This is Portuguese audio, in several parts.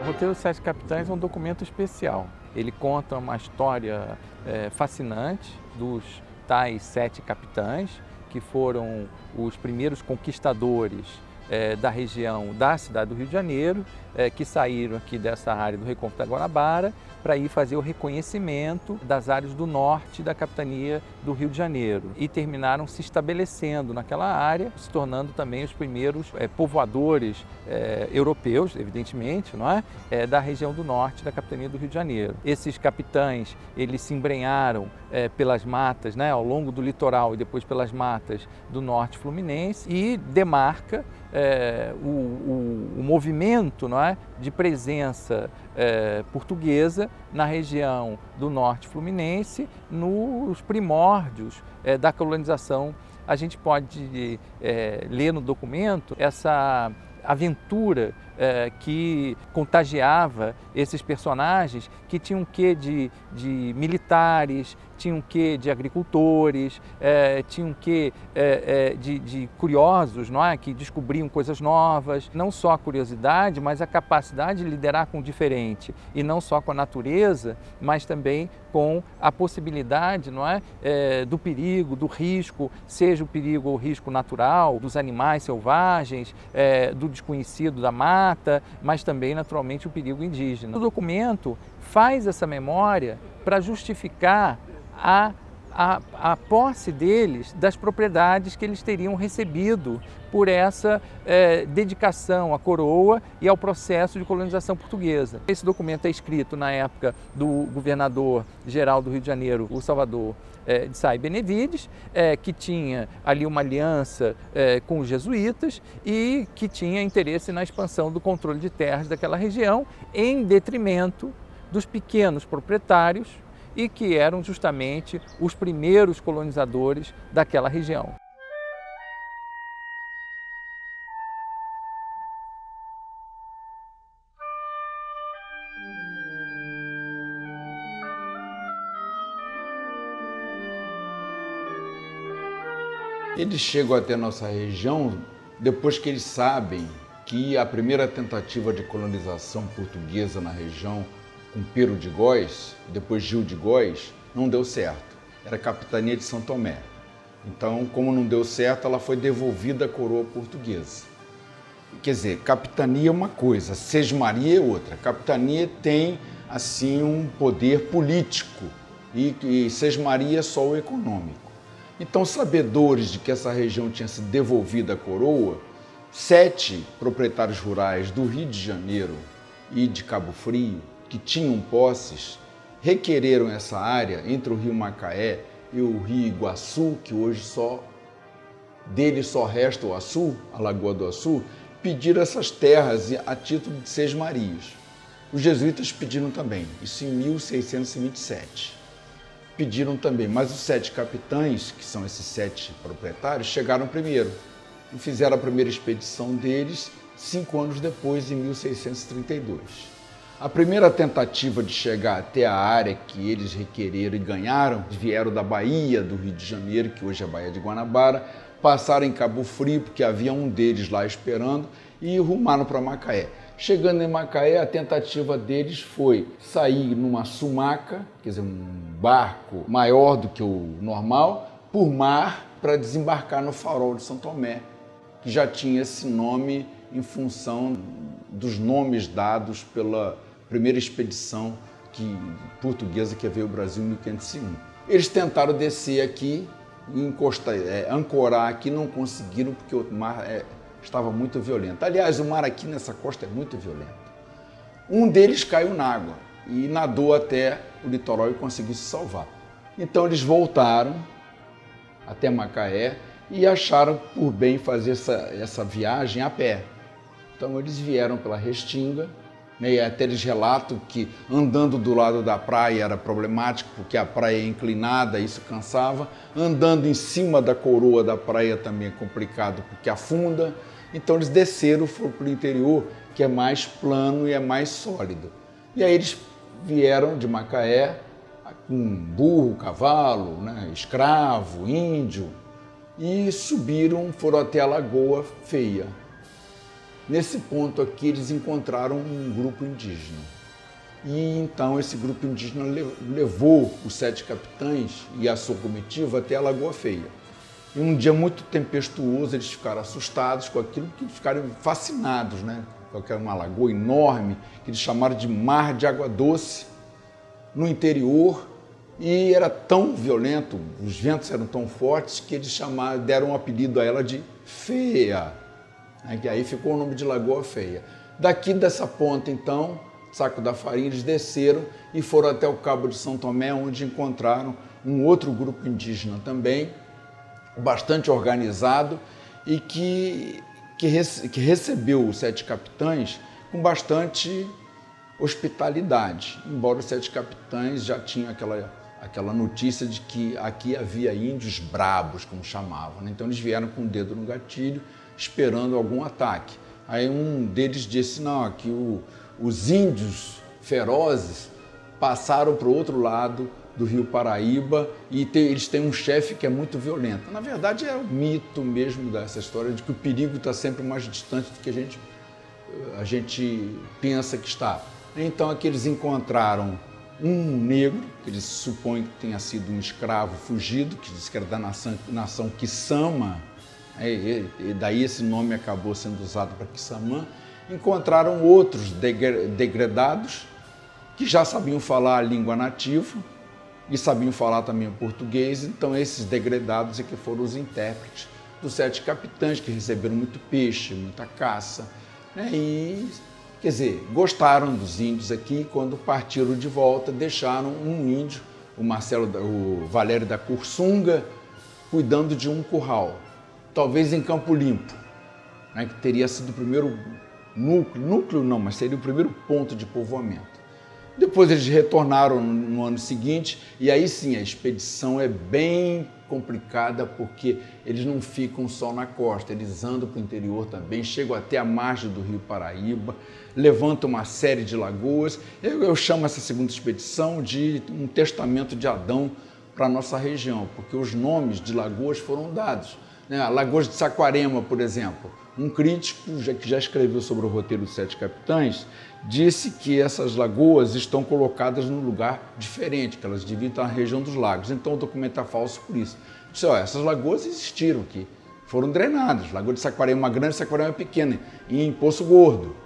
O roteiro dos Sete Capitães é um documento especial. Ele conta uma história fascinante dos tais sete capitães, que foram os primeiros conquistadores da região da cidade do Rio de Janeiro, que saíram aqui dessa área do Recôncavo da Guanabara para ir fazer o reconhecimento das áreas do norte da capitania do Rio de Janeiro e terminaram se estabelecendo naquela área, se tornando também os primeiros povoadores europeus, evidentemente, não é? Da região do norte da capitania do Rio de Janeiro. Esses capitães, eles se embrenharam pelas matas, né, ao longo do litoral e depois pelas matas do norte fluminense e demarca o movimento, não é, de presença portuguesa na região do norte fluminense nos primórdios da colonização. A gente pode ler no documento essa aventura que contagiava esses personagens que tinham um quê de militares, tinham um quê de agricultores, tinham um quê de curiosos, não é? Que descobriam coisas novas. Não só a curiosidade, mas a capacidade de liderar com o diferente. E não só com a natureza, mas também com a possibilidade, não é? Do perigo, do risco, seja o perigo ou o risco natural, dos animais selvagens, do desconhecido da mata, mas também, naturalmente, o perigo indígena. O documento faz essa memória para justificar a posse deles das propriedades que eles teriam recebido por essa dedicação à coroa e ao processo de colonização portuguesa. Esse documento é escrito na época do governador-geral do Rio de Janeiro, o Salvador de Sá e Benevides, que tinha ali uma aliança com os jesuítas e que tinha interesse na expansão do controle de terras daquela região, em detrimento dos pequenos proprietários e que eram justamente os primeiros colonizadores daquela região. Eles chegam até a nossa região depois que eles sabem que a primeira tentativa de colonização portuguesa na região, com Pero de Góis, depois Gil de Góis, não deu certo. Era a capitania de São Tomé. Então, como não deu certo, ela foi devolvida à coroa portuguesa. Quer dizer, capitania é uma coisa, sesmaria é outra. Capitania tem, assim, um poder político e sesmaria é só o econômico. Então, sabedores de que essa região tinha sido devolvida à coroa, 7 proprietários rurais do Rio de Janeiro e de Cabo Frio, que tinham posses, requereram essa área entre o rio Macaé e o rio Iguaçu, que hoje dele só resta o Açu, a Lagoa do Açu, pediram essas terras a título de sesmarias. Os jesuítas pediram também, isso em 1627. Pediram também, mas os 7 capitães, que são esses 7 proprietários, chegaram primeiro e fizeram a primeira expedição deles 5 anos depois, em 1632. A primeira tentativa de chegar até a área que eles requereram e ganharam, vieram da Bahia do Rio de Janeiro, que hoje é a Baía de Guanabara, passaram em Cabo Frio, porque havia um deles lá esperando, e rumaram para Macaé. Chegando em Macaé, a tentativa deles foi sair numa sumaca, quer dizer, um barco maior do que o normal, por mar, para desembarcar no Farol de São Tomé, que já tinha esse nome em função dos nomes dados pela primeira expedição portuguesa que veio ao Brasil em 1501. Eles tentaram descer aqui, ancorar aqui, não conseguiram porque o mar estava muito violento. Aliás, o mar aqui nessa costa é muito violento. Um deles caiu na água e nadou até o litoral e conseguiu se salvar. Então eles voltaram até Macaé e acharam por bem fazer essa viagem a pé. Então eles vieram pela Restinga, né, e até eles relatam que andando do lado da praia era problemático, porque a praia é inclinada, isso cansava. Andando em cima da coroa da praia também é complicado, porque afunda. Então eles desceram, foram para o interior, que é mais plano e é mais sólido. E aí eles vieram de Macaé com burro, cavalo, né, escravo, índio, e subiram, foram até a Lagoa Feia. Nesse ponto aqui, eles encontraram um grupo indígena. E então esse grupo indígena levou os 7 capitães e a sua comitiva até a Lagoa Feia. E um dia muito tempestuoso, eles ficaram assustados com aquilo, que ficaram fascinados, né? Com uma lagoa enorme, que eles chamaram de Mar de Água Doce, no interior, e era tão violento, os ventos eram tão fortes, que eles deram um apelido a ela de Feia, né? Que aí ficou o nome de Lagoa Feia. Daqui dessa ponta, então, Saco da Farinha, eles desceram e foram até o Cabo de São Tomé, onde encontraram um outro grupo indígena também, bastante organizado, e que recebeu os 7 capitães com bastante hospitalidade, embora os 7 capitães já tinham aquela notícia de que aqui havia índios brabos, como chamavam, né? Então eles vieram com o dedo no gatilho, esperando algum ataque. Aí um deles disse, não, aqui os índios ferozes passaram para o outro lado do Rio Paraíba e eles têm um chefe que é muito violento. Na verdade, é o mito mesmo dessa história de que o perigo está sempre mais distante do que a gente pensa que está. Então, aqui eles encontraram um negro, que eles supõem que tenha sido um escravo fugido, que diz que era da nação Kisama, e daí esse nome acabou sendo usado para Kissamã. Encontraram outros degredados, que já sabiam falar a língua nativa, e sabiam falar também o português, então esses degredados é que foram os intérpretes dos 7 capitães, que receberam muito peixe, muita caça, né? E, quer dizer, gostaram dos índios aqui, quando partiram de volta, deixaram um índio, o Valério da Cursunga, cuidando de um curral, talvez em Campo Limpo, né? Que teria sido o primeiro núcleo não, mas seria o primeiro ponto de povoamento. Depois eles retornaram no ano seguinte, e aí sim, a expedição é bem complicada, porque eles não ficam só na costa, eles andam para o interior também, chegam até a margem do Rio Paraíba, levantam uma série de lagoas. Eu chamo essa segunda expedição de um testamento de Adão para a nossa região, porque os nomes de lagoas foram dados, né? A Lagoas de Saquarema, por exemplo, um crítico que já escreveu sobre o roteiro dos 7 capitães, disse que essas lagoas estão colocadas num lugar diferente, que elas deviam estar na região dos lagos. Então o documento é falso por isso. Disse, essas lagoas existiram aqui, foram drenadas. Lagoa de Saquarema é uma grande, Saquarema é pequena, e em Poço Gordo.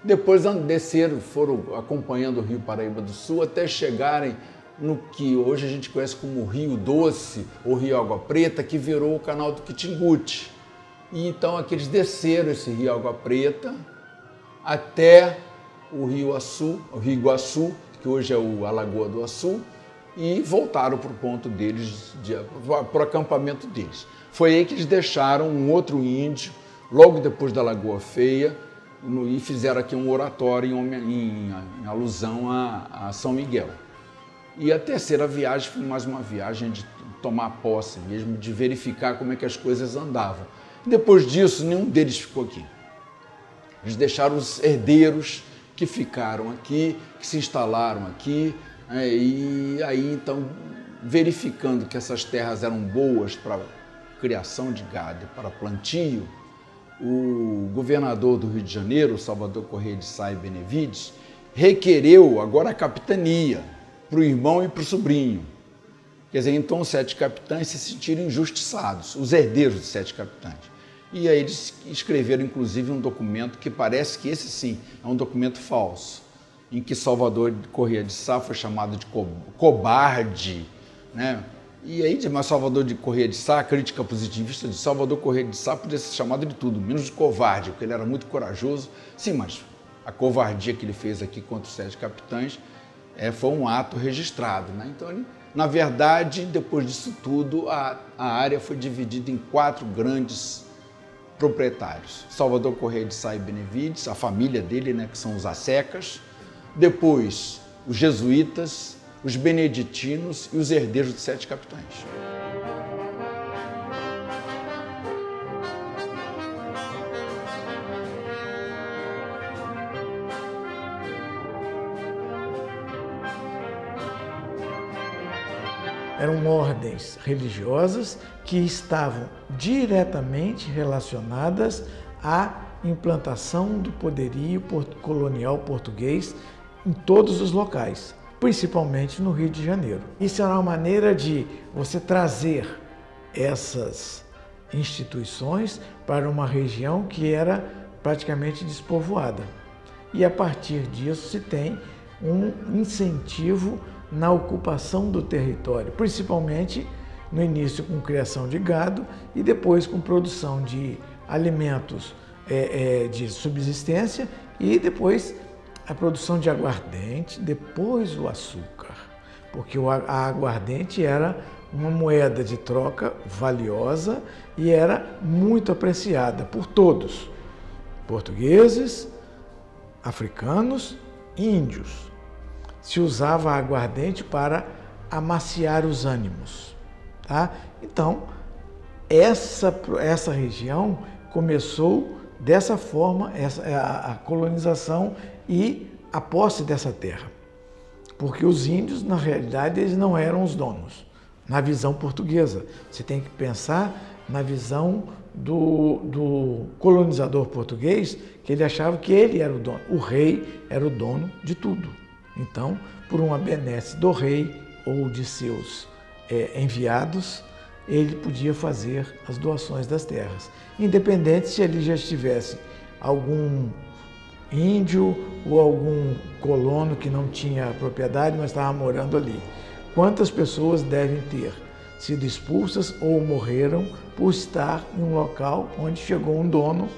Depois desceram, foram acompanhando o Rio Paraíba do Sul até chegarem no que hoje a gente conhece como Rio Doce ou Rio Água Preta, que virou o canal do Quitinguti. E então aqui eles desceram esse Rio Água Preta até o Rio Iguaçu, que hoje é a Lagoa do Açu, e voltaram para o ponto deles, para o acampamento deles. Foi aí que eles deixaram um outro índio, logo depois da Lagoa Feia, e fizeram aqui um oratório em alusão a São Miguel. E a terceira viagem foi mais uma viagem de tomar posse mesmo, de verificar como é que as coisas andavam. Depois disso, nenhum deles ficou aqui. Eles deixaram os herdeiros que ficaram aqui, que se instalaram aqui, né? E aí, então, verificando que essas terras eram boas para criação de gado, para plantio, o governador do Rio de Janeiro, Salvador Correia de Sá e Benevides, requereu agora a capitania para o irmão e para o sobrinho. Quer dizer, então os 7 capitães se sentiram injustiçados, os herdeiros dos 7 capitães. E aí eles escreveram, inclusive, um documento que parece que esse sim é um documento falso, em que Salvador Correia de Sá foi chamado de cobarde, né? E aí, mas Salvador de Correia de Sá, a crítica positivista de Salvador Correia de Sá podia ser chamado de tudo, menos de covarde, porque ele era muito corajoso. Sim, mas a covardia que ele fez aqui contra os 7 capitães foi um ato registrado, né? Então, ele, na verdade, depois disso tudo, a área foi dividida em 4 grandes proprietários. Salvador Correia de Sá e Benevides, a família dele, né, que são os assecas, depois os jesuítas, os beneditinos e os herdeiros dos 7 capitães. Eram ordens religiosas que estavam diretamente relacionadas à implantação do poderio colonial português em todos os locais, principalmente no Rio de Janeiro. Isso era uma maneira de você trazer essas instituições para uma região que era praticamente despovoada. E a partir disso se tem um incentivo na ocupação do território, principalmente no início com criação de gado e depois com produção de alimentos de subsistência e depois a produção de aguardente, depois o açúcar, porque a aguardente era uma moeda de troca valiosa e era muito apreciada por todos, portugueses, africanos e índios. Se usava a aguardente para amaciar os ânimos, tá? Então, essa região começou dessa forma, a colonização e a posse dessa terra. Porque os índios, na realidade, eles não eram os donos. Na visão portuguesa, você tem que pensar na visão do colonizador português, que ele achava que ele era o dono. O rei era o dono de tudo. Então, por uma benesse do rei ou de seus enviados, ele podia fazer as doações das terras, independente se ali já estivesse algum índio ou algum colono que não tinha propriedade, mas estava morando ali. Quantas pessoas devem ter sido expulsas ou morreram por estar em um local onde chegou um dono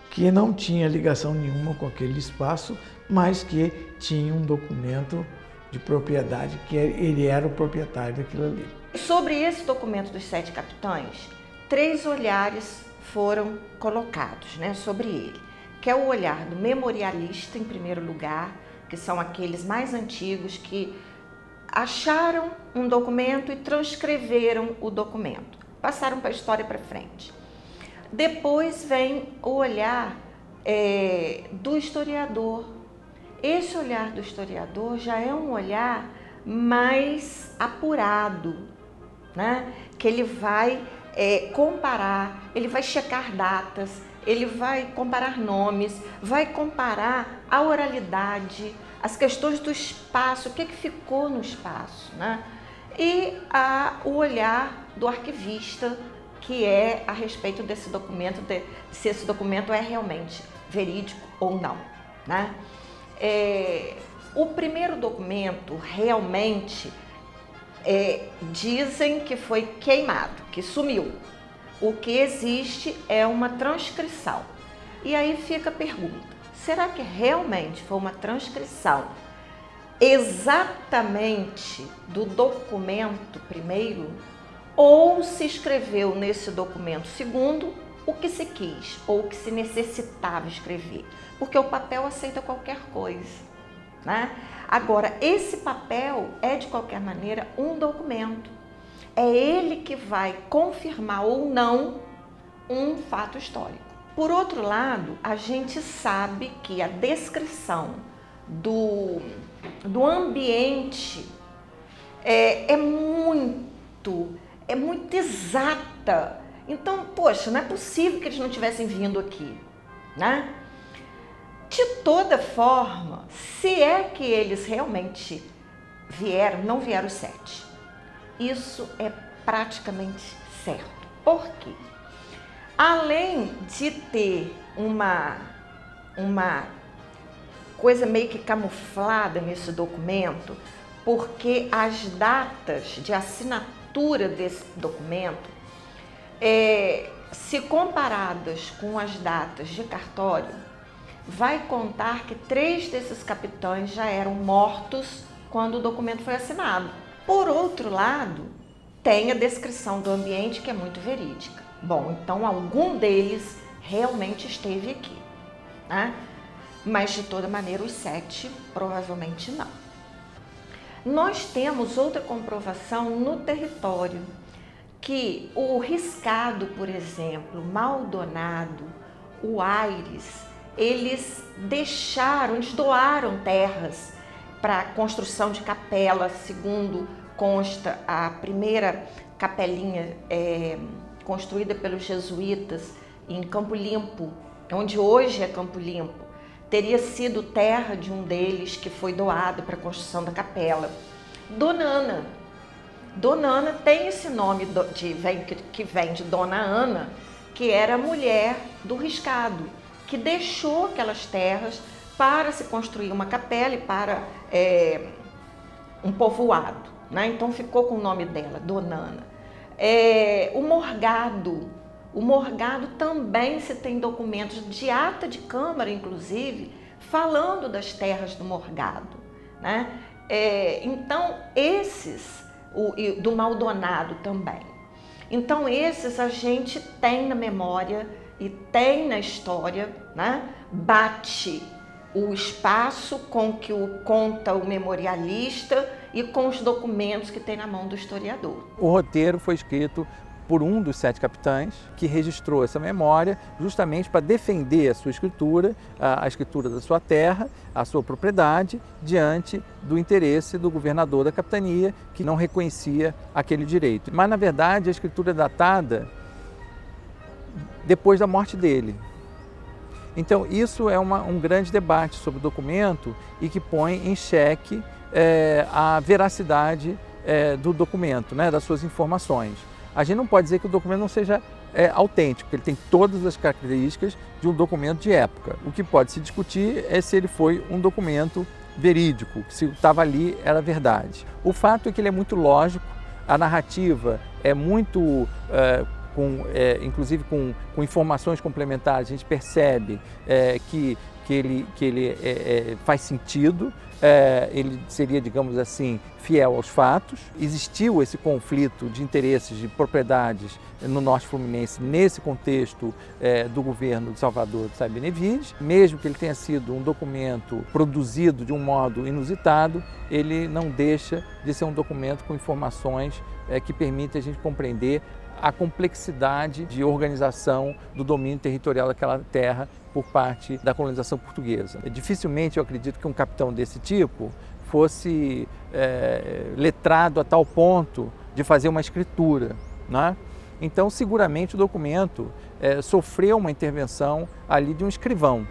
que não tinha ligação nenhuma com aquele espaço, mas que tinha um documento de propriedade, que ele era o proprietário daquilo ali. Sobre esse documento dos 7 capitães, 3 olhares foram colocados, sobre ele, que é o olhar do memorialista, em primeiro lugar, que são aqueles mais antigos que acharam um documento e transcreveram o documento, passaram para a história para frente. Depois vem o olhar do historiador. Esse olhar do historiador já é um olhar mais apurado, que ele vai comparar, ele vai checar datas, ele vai comparar nomes, vai comparar a oralidade, as questões do espaço, o que ficou no espaço, e o olhar do arquivista, que é a respeito desse documento, se esse documento é realmente verídico ou não. O primeiro documento realmente dizem que foi queimado, que sumiu. O que existe é uma transcrição. E aí fica a pergunta, será que realmente foi uma transcrição exatamente do documento primeiro? Ou se escreveu nesse documento segundo o que se quis ou o que se necessitava escrever? Porque o papel aceita qualquer coisa. Agora, esse papel é, de qualquer maneira, um documento. É ele que vai confirmar ou não um fato histórico. Por outro lado, a gente sabe que a descrição do ambiente é muito exata. Então, poxa, não é possível que eles não tivessem vindo aqui, De toda forma, se é que eles realmente vieram, não vieram os 7. Isso é praticamente certo. Por quê? Além de ter uma coisa meio que camuflada nesse documento, porque as datas de assinatura desse documento, se comparadas com as datas de cartório, vai contar que 3 desses capitães já eram mortos quando o documento foi assinado. Por outro lado, tem a descrição do ambiente, que é muito verídica. Bom, então algum deles realmente esteve aqui, Mas de toda maneira os 7 provavelmente não. Nós temos outra comprovação no território, que o Riscado, por exemplo, Maldonado, o Aires, eles doaram terras para a construção de capelas, segundo consta a primeira capelinha construída pelos jesuítas em Campo Limpo, onde hoje é Campo Limpo, teria sido terra de um deles que foi doado para a construção da capela. Dona Ana. Dona Ana tem esse nome que vem de Dona Ana, que era a mulher do Riscado, que deixou aquelas terras para se construir uma capela e para um povoado, né? Então ficou com o nome dela, Dona Ana. O Morgado também se tem documentos de ata de Câmara, inclusive, falando das terras do Morgado, né? Então, do Maldonado também. Então, esses a gente tem na memória e tem na história, né? Bate o espaço com que conta o memorialista e com os documentos que tem na mão do historiador. O roteiro foi escrito por um dos 7 capitães que registrou essa memória justamente para defender a sua escritura, a escritura da sua terra, a sua propriedade, diante do interesse do governador da capitania, que não reconhecia aquele direito. Mas, na verdade, a escritura é datada depois da morte dele. Então, isso é um grande debate sobre o documento e que põe em xeque a veracidade do documento, né, das suas informações. A gente não pode dizer que o documento não seja autêntico, ele tem todas as características de um documento de época. O que pode se discutir é se ele foi um documento verídico, se estava ali era verdade. O fato é que ele é muito lógico, a narrativa é muito, inclusive com informações complementares, a gente percebe que ele faz sentido, ele seria, digamos assim, fiel aos fatos. Existiu esse conflito de interesses de propriedades no Norte Fluminense nesse contexto do governo de Salvador de Sá Benevides. Mesmo que ele tenha sido um documento produzido de um modo inusitado, ele não deixa de ser um documento com informações que permitem a gente compreender a complexidade de organização do domínio territorial daquela terra por parte da colonização portuguesa. Dificilmente eu acredito que um capitão desse tipo fosse letrado a tal ponto de fazer uma escritura, né? Então, seguramente o documento sofreu uma intervenção ali de um escrivão.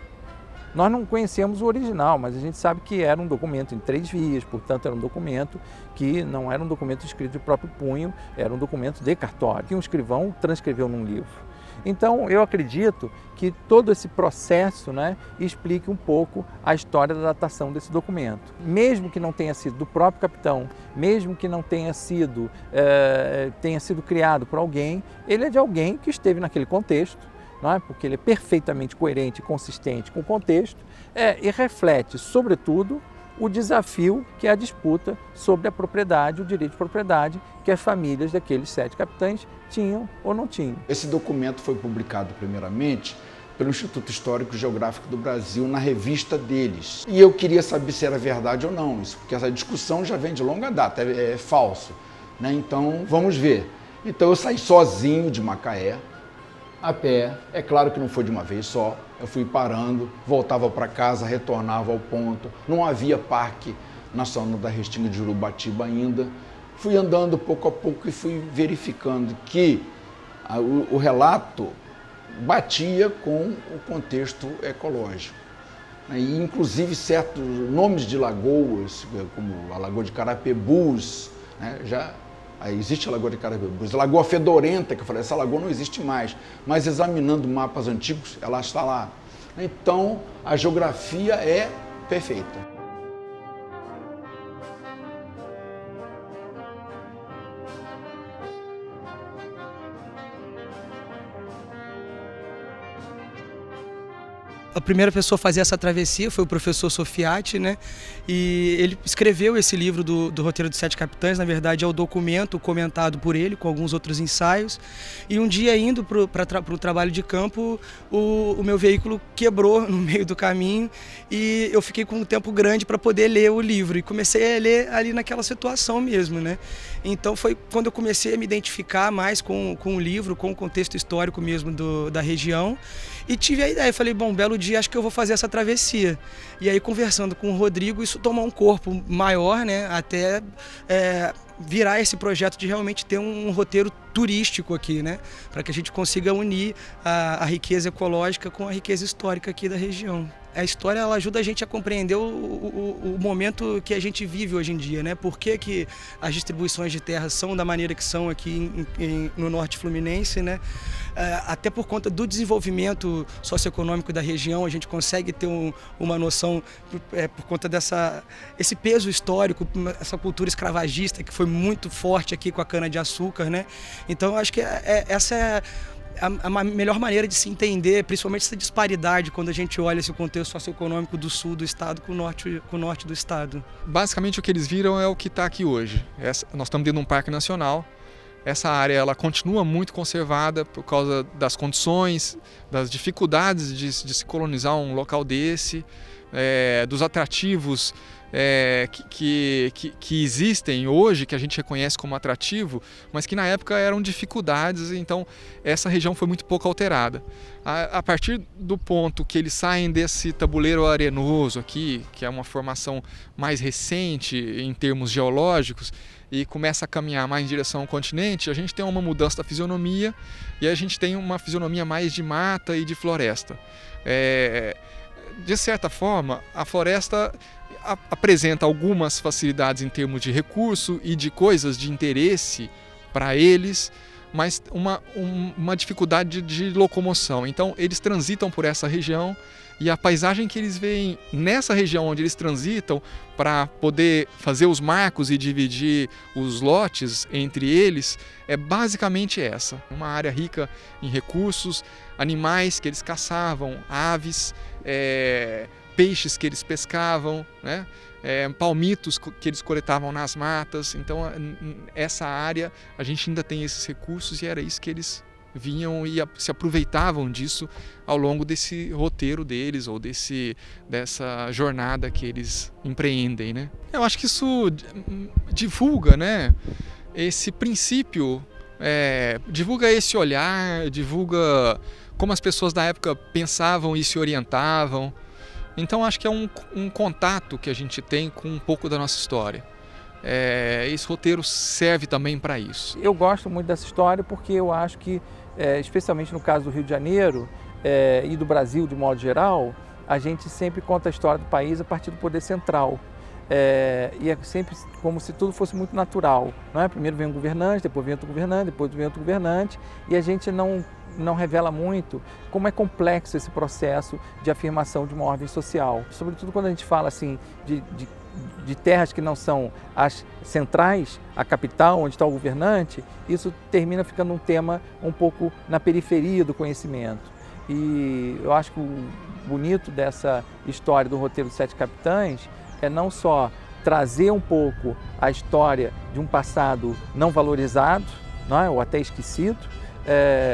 Nós não conhecemos o original, mas a gente sabe que era um documento em 3 vias, portanto era um documento que não era um documento escrito de próprio punho, era um documento de cartório, que um escrivão transcreveu num livro. Então eu acredito que todo esse processo, né, explique um pouco a história da datação desse documento. Mesmo que não tenha sido do próprio capitão, mesmo que não tenha sido criado por alguém, ele é de alguém que esteve naquele contexto, não é? Porque ele é perfeitamente coerente e consistente com o contexto e reflete, sobretudo, o desafio que é a disputa sobre a propriedade, o direito de propriedade que as famílias daqueles 7 capitães tinham ou não tinham. Esse documento foi publicado primeiramente pelo Instituto Histórico e Geográfico do Brasil na revista deles. E eu queria saber se era verdade ou não, isso, porque essa discussão já vem de longa data, é falso, né? Então vamos ver. Então eu saí sozinho de Macaé, a pé, é claro que não foi de uma vez só, eu fui parando, voltava para casa, retornava ao ponto, não havia Parque Nacional da Restinga de Jurubatiba ainda, fui andando pouco a pouco e fui verificando que o relato batia com o contexto ecológico. E, inclusive, certos nomes de lagoas, como a Lagoa de Carapebus, né, existe a Lagoa de Carapebus, Lagoa Fedorenta, que eu falei, essa lagoa não existe mais, mas examinando mapas antigos, ela está lá. Então, a geografia é perfeita. A primeira pessoa a fazer essa travessia foi o professor Sofiati, né? E ele escreveu esse livro do Roteiro dos 7 Capitães, na verdade é o documento comentado por ele, com alguns outros ensaios. E um dia, indo para o trabalho de campo, o meu veículo quebrou no meio do caminho e eu fiquei com um tempo grande para poder ler o livro. E comecei a ler ali naquela situação mesmo, né? Então foi quando eu comecei a me identificar mais com o livro, com o contexto histórico mesmo da região. E tive a ideia, falei, bom, um belo dia dia acho que eu vou fazer essa travessia. E aí, conversando com o Rodrigo, isso tomou um corpo maior, né, até virar esse projeto de realmente ter um roteiro turístico aqui, né, para que a gente consiga unir a riqueza ecológica com a riqueza histórica aqui da região. A história, ela ajuda a gente a compreender o momento que a gente vive hoje em dia, né? Por que as distribuições de terras são da maneira que são aqui no norte fluminense, né? Até por conta do desenvolvimento socioeconômico da região, a gente consegue ter uma noção por conta esse peso histórico, essa cultura escravagista que foi muito forte aqui com a cana-de-açúcar, né? Então, eu acho que essa é a melhor maneira de se entender, principalmente essa disparidade, quando a gente olha esse contexto socioeconômico do sul do estado com o norte do estado. Basicamente o que eles viram é o que está aqui hoje. Nós estamos dentro de um parque nacional. Essa área ela continua muito conservada por causa das condições, das dificuldades de se colonizar um local desse, dos atrativos que existem hoje, que a gente reconhece como atrativo, mas que na época eram dificuldades, então essa região foi muito pouco alterada. A partir do ponto que eles saem desse tabuleiro arenoso aqui, que é uma formação mais recente em termos geológicos, e começa a caminhar mais em direção ao continente, a gente tem uma mudança da fisionomia e a gente tem uma fisionomia mais de mata e de floresta. De certa forma, a floresta apresenta algumas facilidades em termos de recurso e de coisas de interesse para eles, mas uma dificuldade de locomoção. Então, eles transitam por essa região e a paisagem que eles veem nessa região onde eles transitam para poder fazer os marcos e dividir os lotes entre eles é basicamente essa. Uma área rica em recursos, animais que eles caçavam, aves, peixes que eles pescavam, né? Palmitos que eles coletavam nas matas. Então, essa área, a gente ainda tem esses recursos e era isso que eles vinham e se aproveitavam disso ao longo desse roteiro deles ou dessa jornada que eles empreendem, né? Eu acho que isso divulga, né, esse princípio, divulga esse olhar, divulga como as pessoas da época pensavam e se orientavam. Então acho que é um contato que a gente tem com um pouco da nossa história. Esse roteiro serve também para isso. Eu gosto muito dessa história porque eu acho que, especialmente no caso do Rio de Janeiro e do Brasil de modo geral, a gente sempre conta a história do país a partir do poder central. E é sempre como se tudo fosse muito natural, não é? Primeiro vem um governante, depois vem outro governante, depois vem outro governante, e a gente não revela muito como é complexo esse processo de afirmação de uma ordem social. Sobretudo quando a gente fala assim de terras que não são as centrais, a capital, onde está o governante, isso termina ficando um tema um pouco na periferia do conhecimento. E eu acho que o bonito dessa história do roteiro dos 7 Capitães é não só trazer um pouco a história de um passado não valorizado, não é? Ou até esquecido,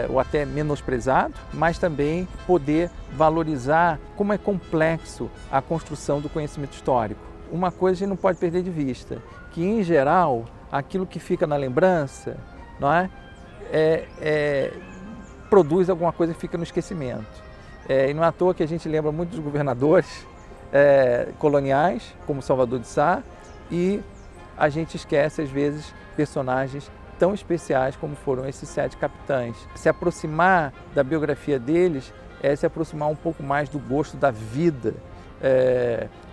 ou até menosprezado, mas também poder valorizar como é complexo a construção do conhecimento histórico. Uma coisa a gente não pode perder de vista, que em geral, aquilo que fica na lembrança, não é? Produz alguma coisa que fica no esquecimento. E não é à toa que a gente lembra muito dos governadores coloniais, como Salvador de Sá, e a gente esquece às vezes personagens tão especiais como foram esses 7 capitães. Se aproximar da biografia deles é se aproximar um pouco mais do gosto da vida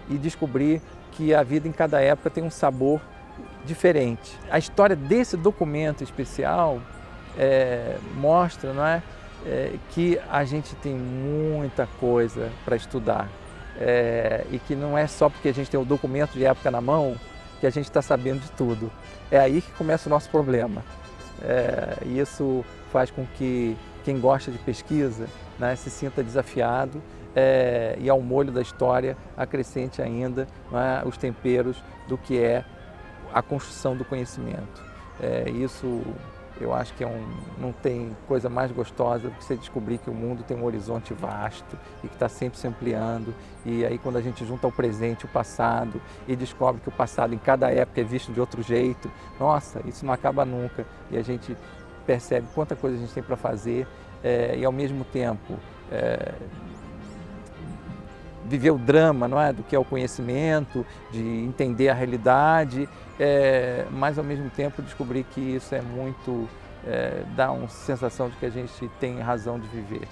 e descobrir que a vida em cada época tem um sabor diferente. A história desse documento especial mostra, não é, que a gente tem muita coisa para estudar e que não é só porque a gente tem o documento de época na mão que a gente está sabendo de tudo. É aí que começa o nosso problema. E isso faz com que quem gosta de pesquisa, né, se sinta desafiado e ao molho da história acrescente ainda, né, os temperos do que é a construção do conhecimento. Isso eu acho que não tem coisa mais gostosa do que você descobrir que o mundo tem um horizonte vasto e que está sempre se ampliando. E aí quando a gente junta o presente e o passado e descobre que o passado em cada época é visto de outro jeito, nossa, isso não acaba nunca. E a gente percebe quanta coisa a gente tem para fazer e ao mesmo tempo viver o drama, não é? Do que é o conhecimento, de entender a realidade, mas ao mesmo tempo descobrir que isso é muito, dá uma sensação de que a gente tem razão de viver.